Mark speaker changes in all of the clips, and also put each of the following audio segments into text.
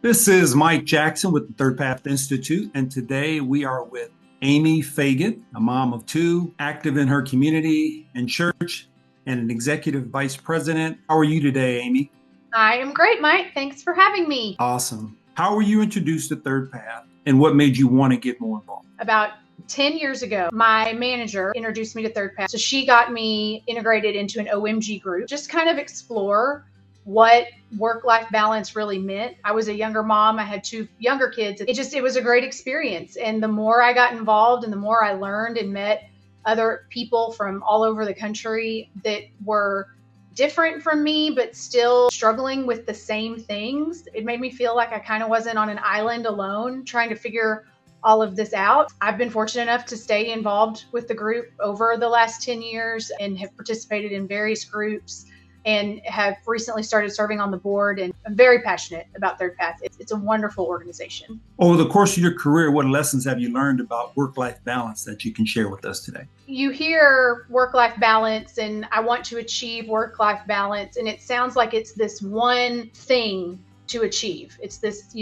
Speaker 1: This is Mike Jackson with the ThirdPath Institute, and today we are with Amy Feagin, a mom of two, active in her community and church, and an executive vice president. How are you today, Amy?
Speaker 2: I am great, Mike. Thanks for having me.
Speaker 1: Awesome. How were you introduced to ThirdPath, and what made you want to get more involved?
Speaker 2: About 10 years ago, my manager introduced me to ThirdPath. So she got me integrated into an OMG group, just kind of explore what work-life balance really meant. I was a younger mom. I had two younger kids. It was a great experience. And the more I got involved and the more I learned and met other people from all over the country that were different from me, but still struggling with the same things, it made me feel like I kind of wasn't on an island alone trying to figure all of this out. I've been fortunate enough to stay involved with the group over the last 10 years and have participated in various groups and have recently started serving on the board. And I'm very passionate about ThirdPath. It's a wonderful organization.
Speaker 1: Over the course of your career, what lessons have you learned about work-life balance that you can share with us today?
Speaker 2: You hear work-life balance and I want to achieve work-life balance. And it sounds like it's this one thing to achieve. It's this,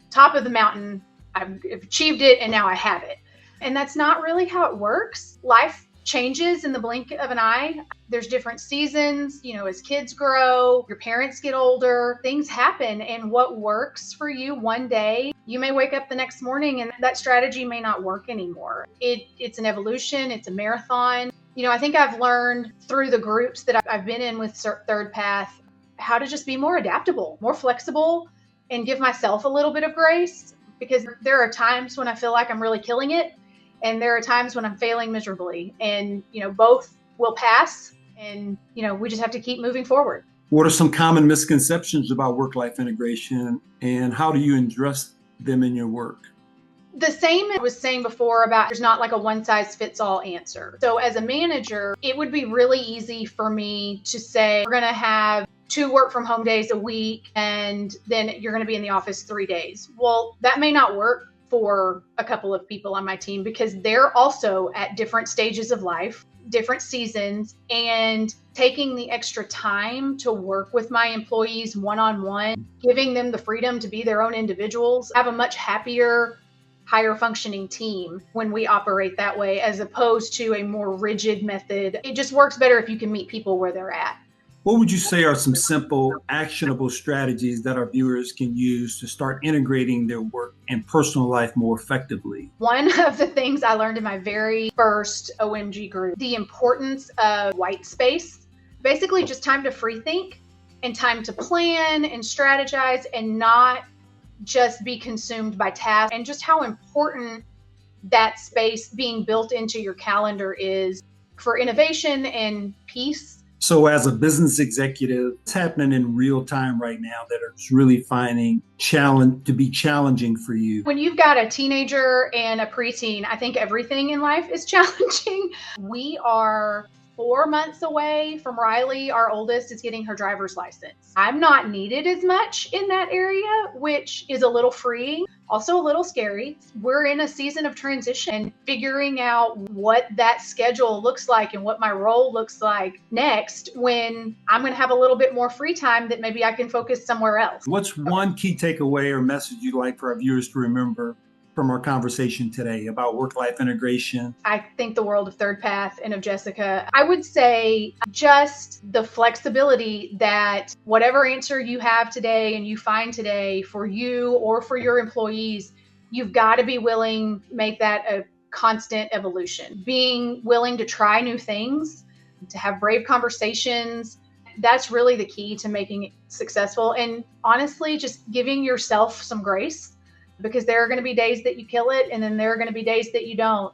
Speaker 2: top of the mountain. I've achieved it and now I have it. And that's not really how it works. Life changes in the blink of an eye. There's different seasons, as kids grow, your parents get older, things happen. And what works for you one day, you may wake up the next morning and that strategy may not work anymore. It's an evolution. It's a marathon. I think I've learned through the groups that I've been in with ThirdPath how to just be more adaptable, more flexible, and give myself a little bit of grace, because there are times when I feel like I'm really killing it. And there are times when I'm failing miserably, and, both will pass, and, we just have to keep moving forward.
Speaker 1: What are some common misconceptions about work-life integration, and how do you address them in your work?
Speaker 2: The same I was saying before about there's not like a one size fits all answer. So as a manager, it would be really easy for me to say, we're going to have 2 work from home days a week, and then you're going to be in the office 3 days. Well, that may not work for a couple of people on my team because they're also at different stages of life, different seasons, and taking the extra time to work with my employees one-on-one, giving them the freedom to be their own individuals, have a much happier, higher functioning team when we operate that way, as opposed to a more rigid method. It just works better if you can meet people where they're at.
Speaker 1: What would you say are some simple, actionable strategies that our viewers can use to start integrating their work and personal life more effectively?
Speaker 2: One of the things I learned in my very first OMG group, the importance of white space, basically just time to free think and time to plan and strategize and not just be consumed by tasks, and just how important that space being built into your calendar is for innovation and peace.
Speaker 1: So as a business executive, what's happening in real time right now that is really finding to be challenging for you?
Speaker 2: When you've got a teenager and a preteen, I think everything in life is challenging. We are 4 months away from Riley, our oldest, is getting her driver's license. I'm not needed as much in that area, which is a little freeing, also a little scary. We're in a season of transition, figuring out what that schedule looks like and what my role looks like next when I'm going to have a little bit more free time that maybe I can focus somewhere else.
Speaker 1: What's one key takeaway or message you'd like for our viewers to remember from our conversation today about work-life integration?
Speaker 2: I think the world of ThirdPath and of Jessica. I would say just the flexibility that whatever answer you have today and you find today for you or for your employees, you've got to be willing to make that a constant evolution. Being willing to try new things, to have brave conversations, that's really the key to making it successful. And honestly, just giving yourself some grace, because there are going to be days that you kill it and then there are going to be days that you don't.